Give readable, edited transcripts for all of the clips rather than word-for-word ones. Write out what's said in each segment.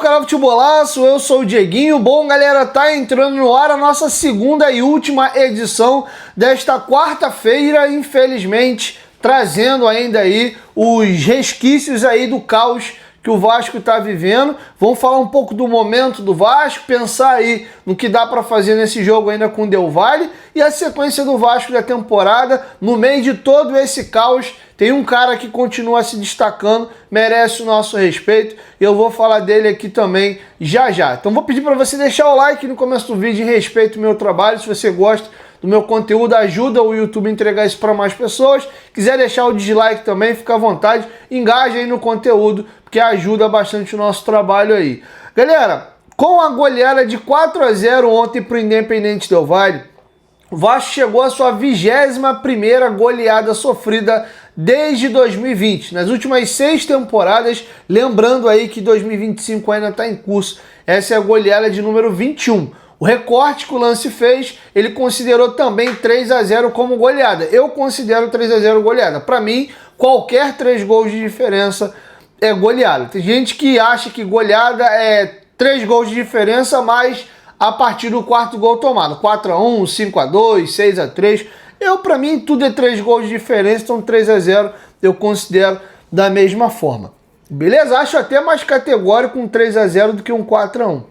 canal Futebolaço, eu sou o Dieguinho. Bom, galera, tá entrando no ar a nossa segunda e última edição desta quarta-feira, infelizmente, trazendo ainda aí os resquícios aí do caos que o Vasco tá vivendo. Vamos falar um pouco do momento do Vasco, pensar aí no que dá para fazer nesse jogo ainda com o Del Valle e a sequência do Vasco da temporada. No meio de todo esse caos, tem um cara que continua se destacando, merece o nosso respeito, e eu vou falar dele aqui também já já. Então vou pedir para você deixar o like no começo do vídeo em respeito ao meu trabalho. Se você gosta do meu conteúdo, ajuda o YouTube a entregar isso para mais pessoas. Quiser deixar o dislike também, fica à vontade, engaja aí no conteúdo, porque ajuda bastante o nosso trabalho aí. Galera, com a goleada de 4-0 ontem para o Independente Del Valle, o Vasco chegou à sua 21ª goleada sofrida desde 2020. Nas últimas 6 temporadas, lembrando aí que 2025 ainda está em curso, essa é a goleada de número 21. O recorte que o Lance fez, ele considerou também 3-0 como goleada. Eu considero 3-0 goleada. Para mim, qualquer 3 gols de diferença é goleada. Tem gente que acha que goleada é 3 gols de diferença, mas a partir do 4º gol tomado. 4-1, 5-2, 6-3. Para mim, tudo é 3 gols de diferença, então 3-0 eu considero da mesma forma. Beleza? Acho até mais categórico um 3-0 do que um 4-1.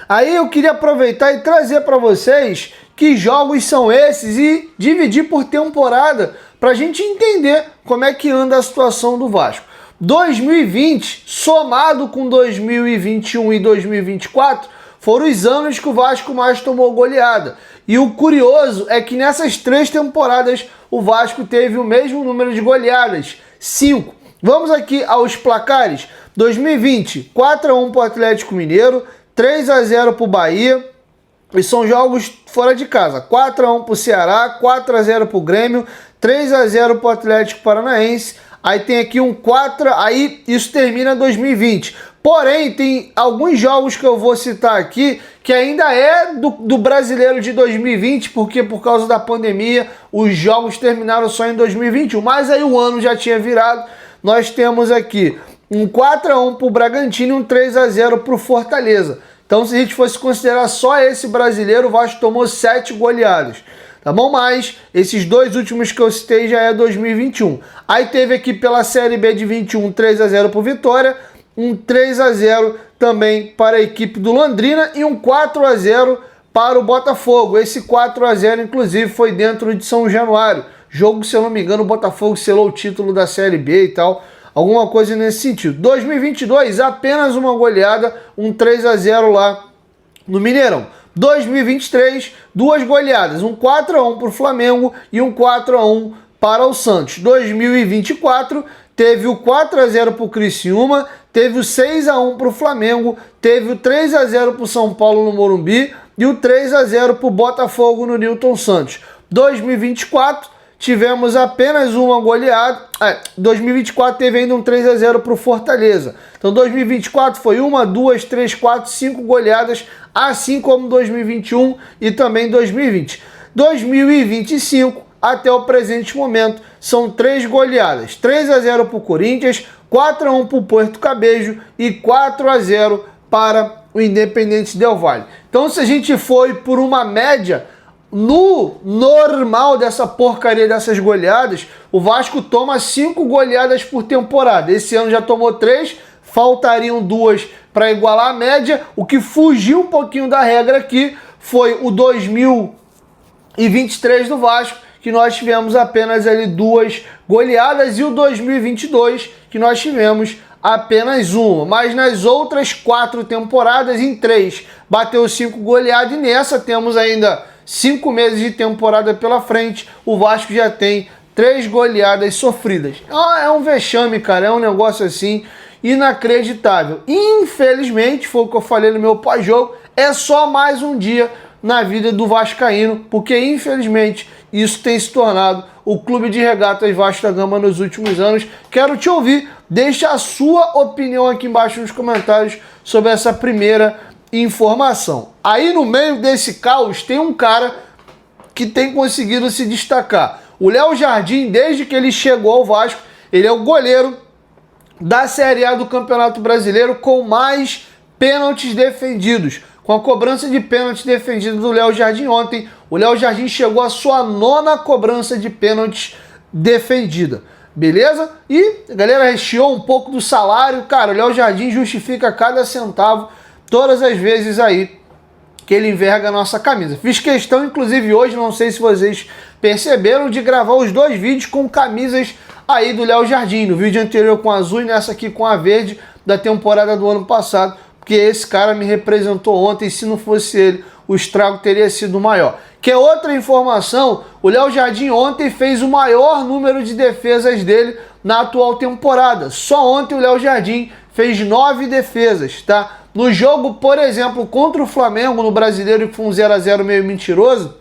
Aí eu queria aproveitar e trazer para vocês que jogos são esses e dividir por temporada para a gente entender como é que anda a situação do Vasco. 2020, somado com 2021 e 2024, foram os anos que o Vasco mais tomou goleada. E o curioso é que nessas 3 temporadas o Vasco teve o mesmo número de goleadas, 5. Vamos aqui aos placares. 2020, 4-1 para o Atlético Mineiro, 3-0 para o Bahia, e são jogos fora de casa. 4-1 para o Ceará, 4-0 para o Grêmio, 3-0 para o Atlético Paranaense. Aí tem aqui um 4, aí isso termina 2020. Porém, tem alguns jogos que eu vou citar aqui que ainda é do Brasileiro de 2020, porque por causa da pandemia os jogos terminaram só em 2021, mas aí o ano já tinha virado. Nós temos aqui um 4-1 para o Bragantino e um 3-0 para o Fortaleza. Então, se a gente fosse considerar só esse brasileiro, o Vasco tomou 7 goleadas. Tá bom? Mas esses 2 últimos que eu citei já é 2021. Aí teve aqui pela Série B de 21, 3-0 para o Vitória, um 3-0 também para a equipe do Londrina e um 4-0 para o Botafogo. Esse 4-0, inclusive, foi dentro de São Januário. Jogo, se eu não me engano, o Botafogo selou o título da Série B e tal. Alguma coisa nesse sentido. 2022, apenas uma goleada, um 3-0 lá no Mineirão. 2023, 2 goleadas, um 4-1 para o Flamengo e um 4-1 para o Santos. 2024, teve o 4-0 para o Criciúma, teve o 6-1 para o Flamengo, teve o 3-0 para o São Paulo no Morumbi e o 3-0 para o Botafogo no Newton Santos. 2024, tivemos apenas uma goleada. 2024 teve ainda um 3-0 para o Fortaleza. Então 2024 foi 1, 2, 3, 4, 5 goleadas, assim como 2021 e também 2020. 2025, até o presente momento, são 3 goleadas. 3-0 para o Corinthians, 4-1 para o Porto Cabejo e 4-0 para o Independente Del Valle. Então, se a gente for por uma média, no normal dessa porcaria dessas goleadas, o Vasco toma 5 goleadas por temporada. Esse ano já tomou 3, faltariam 2 para igualar a média. O que fugiu um pouquinho da regra aqui foi o 2023 do Vasco, que nós tivemos apenas ali 2 goleadas, e o 2022, que nós tivemos apenas uma. Mas nas outras 4 temporadas, em 3, bateu 5 goleadas, e nessa temos ainda 5 meses de temporada pela frente, o Vasco já tem 3 goleadas sofridas. É um vexame, cara, é um negócio assim inacreditável. Infelizmente, foi o que eu falei no meu pós-jogo, é só mais um dia na vida do vascaíno, porque infelizmente isso tem se tornado o Clube de Regatas Vasco da Gama nos últimos anos. Quero te ouvir, deixa a sua opinião aqui embaixo nos comentários sobre essa primeira informação. Aí no meio desse caos tem um cara que tem conseguido se destacar. O Léo Jardim, desde que ele chegou ao Vasco, ele é o goleiro da Série A do Campeonato Brasileiro com mais pênaltis defendidos. Com a cobrança de pênalti defendida do Léo Jardim ontem, o Léo Jardim chegou à sua 9ª cobrança de pênaltis defendida. Beleza? E a galera recheou um pouco do salário. Cara, o Léo Jardim justifica cada centavo todas as vezes aí que ele enverga a nossa camisa. Fiz questão, inclusive hoje, não sei se vocês perceberam, de gravar os 2 vídeos com camisas aí do Léo Jardim. No vídeo anterior com a azul e nessa aqui com a verde da temporada do ano passado, porque esse cara me representou ontem, e se não fosse ele, o estrago teria sido maior. Que é outra informação, o Léo Jardim ontem fez o maior número de defesas dele na atual temporada. Só ontem o Léo Jardim fez 9 defesas, tá? No jogo, por exemplo, contra o Flamengo, no Brasileiro, que foi um 0x0 meio mentiroso,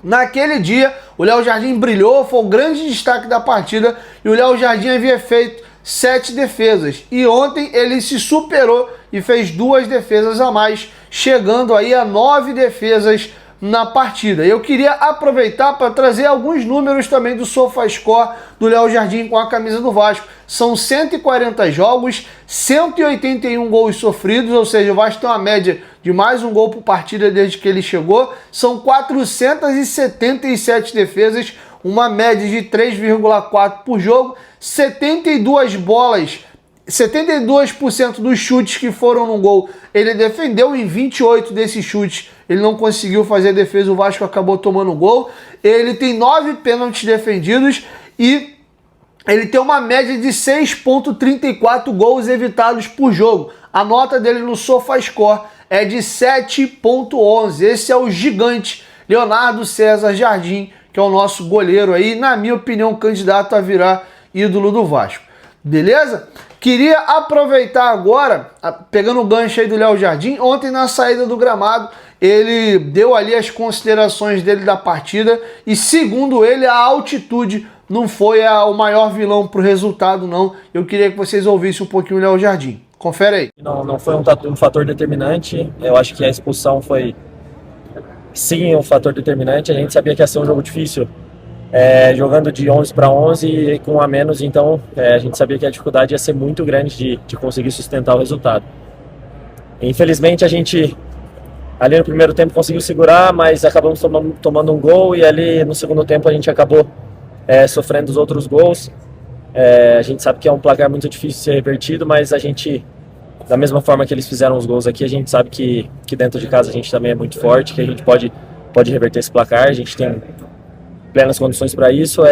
naquele dia o Léo Jardim brilhou, foi o grande destaque da partida, e o Léo Jardim havia feito 7 defesas. E ontem ele se superou e fez 2 defesas a mais, chegando aí a 9 defesas na partida. Eu queria aproveitar para trazer alguns números também do SofaScore do Léo Jardim com a camisa do Vasco. São 140 jogos, 181 gols sofridos, ou seja, o Vasco tem uma média de mais um gol por partida desde que ele chegou. São 477 defesas, uma média de 3,4 por jogo, 72 bolas, 72% dos chutes que foram no gol ele defendeu, em 28 desses chutes ele não conseguiu fazer a defesa, o Vasco acabou tomando gol. Ele tem 9 pênaltis defendidos e ele tem uma média de 6,34 gols evitados por jogo. A nota dele no SofaScore é de 7,11. Esse é o gigante Leonardo César Jardim, que é o nosso goleiro aí, na minha opinião, candidato a virar ídolo do Vasco. Beleza? Queria aproveitar agora, pegando o gancho aí do Léo Jardim, ontem na saída do gramado, ele deu ali as considerações dele da partida e, segundo ele, a altitude não foi o maior vilão para o resultado, não. Eu queria que vocês ouvissem um pouquinho o Léo Jardim. Confere aí. Não foi um fator determinante. Eu acho que a expulsão foi, sim, um fator determinante. A gente sabia que ia ser um jogo difícil, jogando de 11 para 11 e com um a menos, então a gente sabia que a dificuldade ia ser muito grande de conseguir sustentar o resultado. Infelizmente a gente ali no primeiro tempo conseguiu segurar, mas acabamos tomando um gol e ali no segundo tempo a gente acabou sofrendo os outros gols. A gente sabe que é um placar muito difícil de ser revertido, mas a gente, da mesma forma que eles fizeram os gols aqui, a gente sabe que dentro de casa a gente também é muito forte, que a gente pode reverter esse placar. A gente tem plenas condições para isso,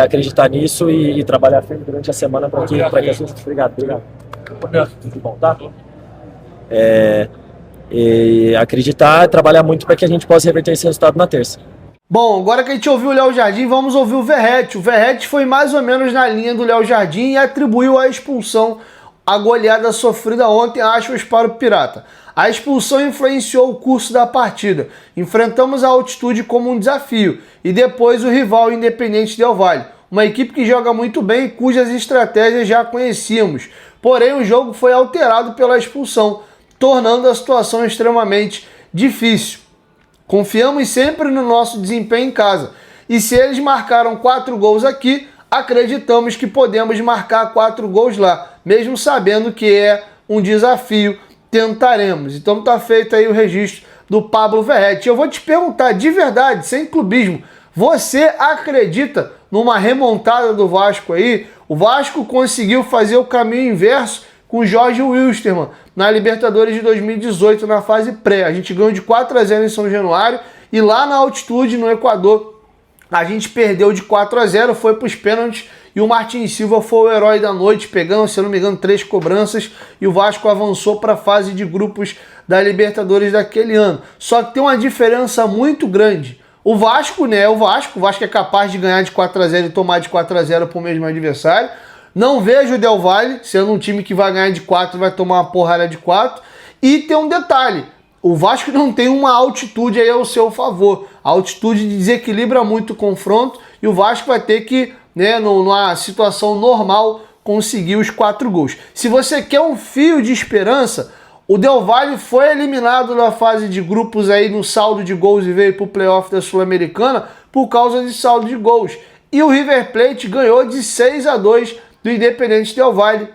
acreditar nisso e trabalhar firme durante a semana para que a gente... Obrigado. Tudo bom, tá? E acreditar, trabalhar muito para que a gente possa reverter esse resultado na terça. Bom, agora que a gente ouviu o Léo Jardim, vamos ouvir o Verratti. O Verratti foi mais ou menos na linha do Léo Jardim e atribuiu a expulsão, a goleada sofrida ontem, aspas, para o Pirata. A expulsão influenciou o curso da partida. Enfrentamos a altitude como um desafio e depois o rival Independente Del Valle, uma equipe que joga muito bem e cujas estratégias já conhecíamos. Porém, o jogo foi alterado pela expulsão, tornando a situação extremamente difícil. Confiamos sempre no nosso desempenho em casa. E se eles marcaram 4 gols aqui, acreditamos que podemos marcar 4 gols lá. Mesmo sabendo que é um desafio, tentaremos. Então está feito aí o registro do Pablo Verratti. Eu vou te perguntar, de verdade, sem clubismo, você acredita numa remontada do Vasco aí? O Vasco conseguiu fazer o caminho inverso com o Jorge Wilstermann na Libertadores de 2018, na fase pré. A gente ganhou de 4x0 em São Januário e lá na altitude, no Equador, a gente perdeu de 4x0, foi para os pênaltis e o Martins Silva foi o herói da noite, pegando, se eu não me engano, 3 cobranças e o Vasco avançou para a fase de grupos da Libertadores daquele ano. Só que tem uma diferença muito grande. O Vasco, né? O Vasco é capaz de ganhar de 4x0 e tomar de 4x0 para o mesmo adversário. Não vejo o Del Valle sendo um time que vai ganhar de 4 e vai tomar uma porrada de 4. E tem um detalhe, o Vasco não tem uma altitude aí ao seu favor. A altitude desequilibra muito o confronto e o Vasco vai ter que, né, numa situação normal, conseguir os 4 gols. Se você quer um fio de esperança, o Del Valle foi eliminado da fase de grupos aí no saldo de gols e veio para o playoff da Sul-Americana por causa de saldo de gols. E o River Plate ganhou de 6-2 do Independente Del Valle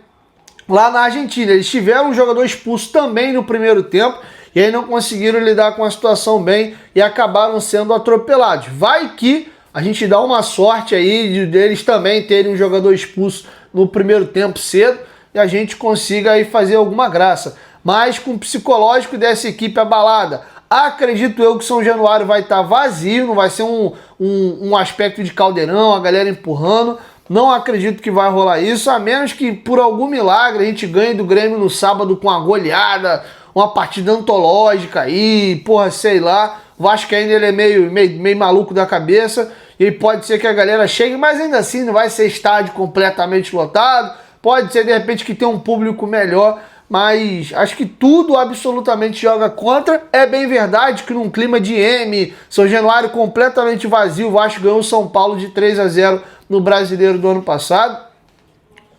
lá na Argentina. Eles tiveram um jogador expulso também no primeiro tempo e aí não conseguiram lidar com a situação bem e acabaram sendo atropelados. Vai que a gente dá uma sorte aí deles também terem um jogador expulso no primeiro tempo cedo e a gente consiga aí fazer alguma graça. Mas com o psicológico dessa equipe abalada, acredito eu que São Januário vai estar vazio, não vai ser um aspecto de caldeirão, a galera empurrando. Não acredito que vai rolar isso, a menos que por algum milagre a gente ganhe do Grêmio no sábado com uma goleada, uma partida antológica aí, porra, sei lá. O Vasco ainda ele é meio maluco da cabeça e pode ser que a galera chegue, mas ainda assim não vai ser estádio completamente lotado. Pode ser de repente que tenha um público melhor, mas acho que tudo absolutamente joga contra. É bem verdade que num clima de M, São Januário completamente vazio, o Vasco ganhou o São Paulo de 3-0 no Brasileiro do ano passado.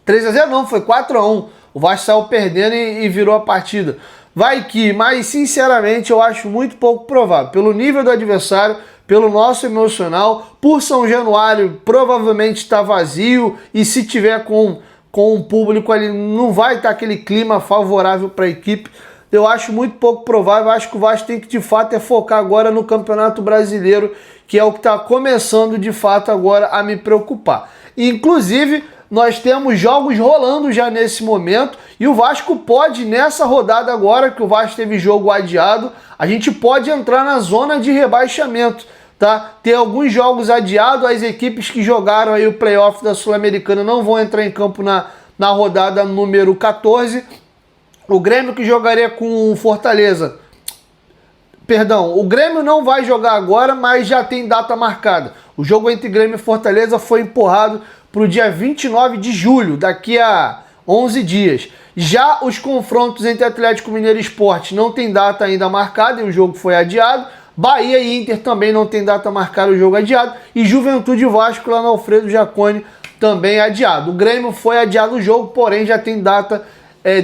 3-0 não, foi 4-1. O Vasco saiu perdendo e virou a partida. Vai que, mas sinceramente eu acho muito pouco provável. Pelo nível do adversário, pelo nosso emocional, por São Januário provavelmente está vazio e se tiver com o público ali não vai estar aquele clima favorável para a equipe. Eu acho muito pouco provável. Acho que o Vasco tem que de fato focar agora no Campeonato Brasileiro, que é o que está começando de fato agora a me preocupar. Inclusive, nós temos jogos rolando já nesse momento e o Vasco pode, nessa rodada agora, que o Vasco teve jogo adiado, a gente pode entrar na zona de rebaixamento, tá? Tem alguns jogos adiados, as equipes que jogaram aí o playoff da Sul-Americana não vão entrar em campo na rodada número 14. O Grêmio que jogaria com o Fortaleza, perdão, o Grêmio não vai jogar agora, mas já tem data marcada. O jogo entre Grêmio e Fortaleza foi empurrado para o dia 29 de julho, daqui a 11 dias. Já os confrontos entre Atlético Mineiro e Sport não tem data ainda marcada e o jogo foi adiado. Bahia e Inter também não tem data marcada, o jogo adiado. E Juventude e Vasco lá no Alfredo Jaconi também adiado. O Grêmio foi adiado o jogo, porém já tem data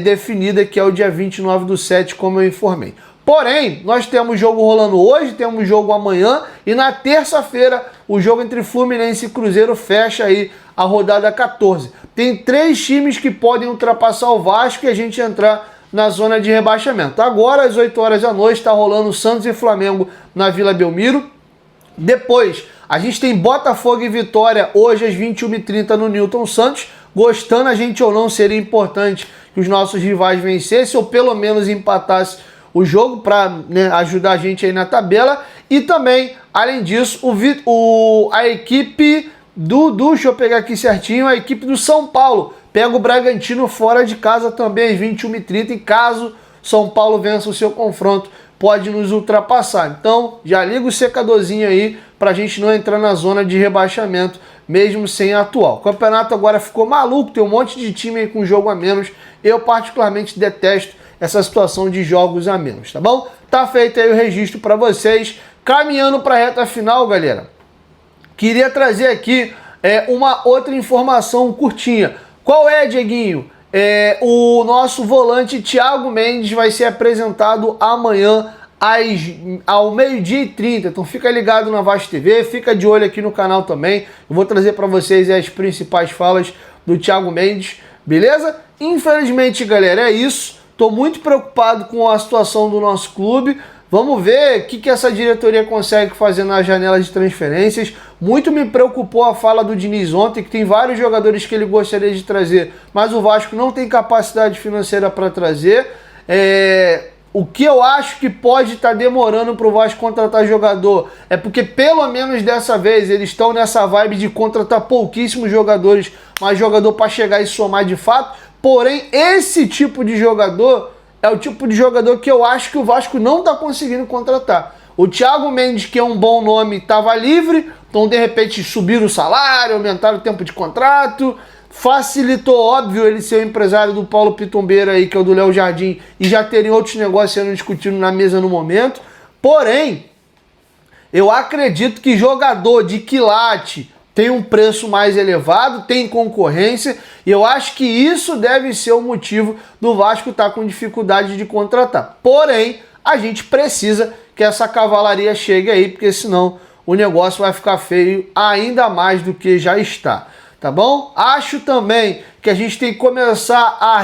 definida, que é o dia 29/7, como eu informei. Porém, nós temos jogo rolando hoje, temos jogo amanhã e na terça-feira o jogo entre Fluminense e Cruzeiro fecha aí a rodada 14. Tem 3 times que podem ultrapassar o Vasco e a gente entrar na zona de rebaixamento. Agora, às 8 horas da noite, está rolando Santos e Flamengo na Vila Belmiro. Depois, a gente tem Botafogo e Vitória hoje às 21h30 no Newton Santos. Gostando a gente ou não, seria importante que os nossos rivais vencessem ou pelo menos empatassem o jogo para ajudar a gente aí na tabela. E também, além disso, a equipe deixa eu pegar aqui certinho, a equipe do São Paulo pega o Bragantino fora de casa também às 21h30 e caso São Paulo vença o seu confronto, pode nos ultrapassar. Então, já liga o secadorzinho aí para a gente não entrar na zona de rebaixamento, mesmo sem atual. O campeonato agora ficou maluco, tem um monte de time aí com jogo a menos. Eu particularmente detesto essa situação de jogos a menos, tá bom? Tá feito aí o registro para vocês. Caminhando para a reta final, galera, queria trazer aqui uma outra informação curtinha. Qual é, Dieguinho? O nosso volante Thiago Mendes vai ser apresentado amanhã ao 12h30. Então fica ligado na Vasco TV, fica de olho aqui no canal também. Eu vou trazer para vocês as principais falas do Thiago Mendes, beleza? Infelizmente, galera, é isso. Estou muito preocupado com a situação do nosso clube. Vamos ver o que essa diretoria consegue fazer na janela de transferências. Muito me preocupou a fala do Diniz ontem, que tem vários jogadores que ele gostaria de trazer, mas o Vasco não tem capacidade financeira para trazer. O que eu acho que pode estar demorando para o Vasco contratar jogador é porque, pelo menos dessa vez, eles estão nessa vibe de contratar pouquíssimos jogadores, mas jogador para chegar e somar de fato. Porém, esse tipo de jogador é o tipo de jogador que eu acho que o Vasco não está conseguindo contratar. O Thiago Mendes, que é um bom nome, estava livre, então de repente subiram o salário, aumentaram o tempo de contrato, facilitou, óbvio, ele ser o empresário do Paulo Pitombeira aí, que é o do Léo Jardim, e já terem outros negócios sendo discutidos na mesa no momento. Porém, eu acredito que jogador de quilate tem um preço mais elevado, tem concorrência, e eu acho que isso deve ser o motivo do Vasco estar com dificuldade de contratar. Porém, a gente precisa que essa cavalaria chegue aí, porque senão o negócio vai ficar feio ainda mais do que já está. tá bom? Acho também que a gente tem que começar a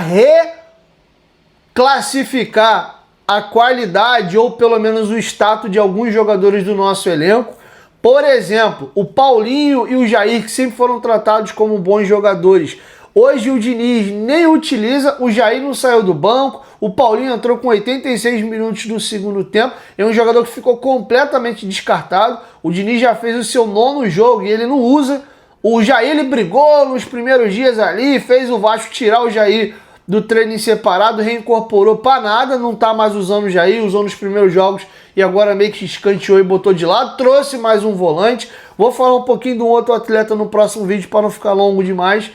reclassificar a qualidade ou pelo menos o status de alguns jogadores do nosso elenco. Por exemplo, o Paulinho e o Jair, que sempre foram tratados como bons jogadores. Hoje o Diniz nem utiliza, o Jair não saiu do banco, o Paulinho entrou com 86 minutos no segundo tempo, é um jogador que ficou completamente descartado. O Diniz já fez o seu 9º jogo e ele não usa. O Jair, ele brigou nos primeiros dias ali, fez o Vasco tirar o Jair do treino em separado, reincorporou para nada, não tá mais usando o Jair, usou nos primeiros jogos e agora meio que escanteou e botou de lado, trouxe mais um volante. Vou falar um pouquinho de um outro atleta no próximo vídeo para não ficar longo demais.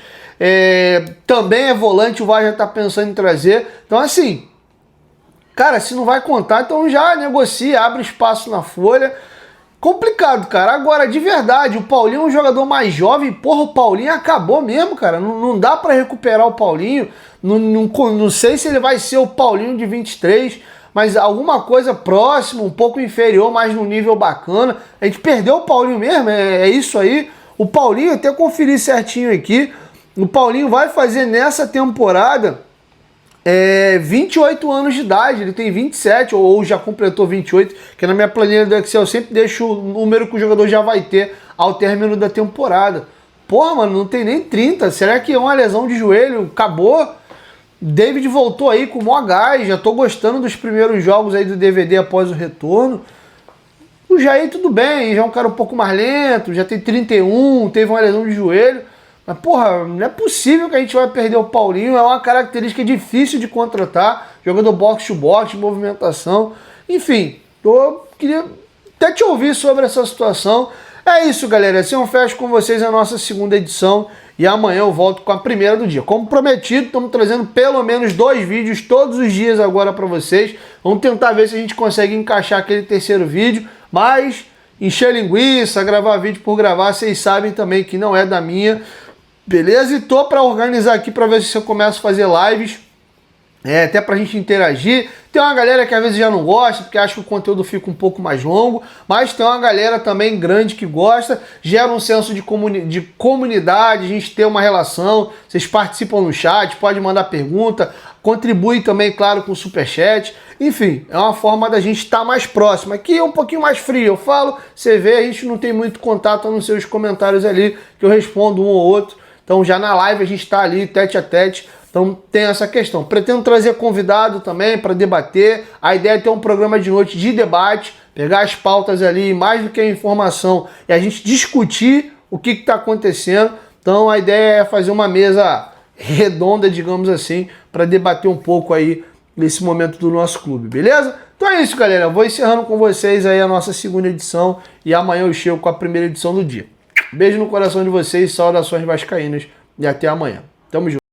Também é volante, o Vasco já tá pensando em trazer. Então assim, cara, se não vai contar, então já negocia, abre espaço na folha. Complicado, cara. Agora, de verdade, o Paulinho é um jogador mais jovem. Porra, o Paulinho acabou mesmo, cara. Não dá pra recuperar o Paulinho. Não sei se ele vai ser o Paulinho de 23, mas alguma coisa próxima, um pouco inferior, mas num nível bacana. A gente perdeu o Paulinho mesmo, é isso aí. O Paulinho, até conferir certinho aqui, o Paulinho vai fazer nessa temporada 28 anos de idade, ele tem 27 ou já completou 28, que na minha planilha do Excel eu sempre deixo o número que o jogador já vai ter ao término da temporada. Porra, mano, não tem nem 30, será que é uma lesão de joelho? Acabou? David voltou aí com o maior gás, já tô gostando dos primeiros jogos aí do DVD após o retorno. O Jair tudo bem, já é um cara um pouco mais lento, já tem 31, teve uma lesão de joelho. Mas, porra, não é possível que a gente vai perder o Paulinho. É uma característica difícil de contratar. Jogador box-to-box, movimentação. Enfim, eu queria até te ouvir sobre essa situação. É isso, galera. Assim eu fecho com vocês a nossa segunda edição. E amanhã eu volto com a primeira do dia. Como prometido, estamos trazendo pelo menos 2 vídeos todos os dias agora para vocês. Vamos tentar ver se a gente consegue encaixar aquele terceiro vídeo. Mas encher linguiça, gravar vídeo por gravar, vocês sabem também que não é da minha. Beleza? E tô para organizar aqui para ver se eu começo a fazer lives, até pra gente interagir. Tem uma galera que às vezes já não gosta, porque acha que o conteúdo fica um pouco mais longo, mas tem uma galera também grande que gosta, gera um senso de comunidade, a gente tem uma relação, vocês participam no chat, pode mandar pergunta, contribui também, claro, com o superchat. Enfim, é uma forma da gente estar mais próximo. Aqui é um pouquinho mais frio, eu falo, você vê, a gente não tem muito contato nos seus comentários ali, que eu respondo um ou outro. Então já na live a gente está ali tete a tete, então tem essa questão. Pretendo trazer convidado também para debater, a ideia é ter um programa de noite de debate, pegar as pautas ali, mais do que a informação, e a gente discutir o que está acontecendo. Então a ideia é fazer uma mesa redonda, digamos assim, para debater um pouco aí nesse momento do nosso clube, beleza? Então é isso, galera, eu vou encerrando com vocês aí a nossa segunda edição e amanhã eu chego com a primeira edição do dia. Beijo no coração de vocês, saudações vascaínas e até amanhã. Tamo junto.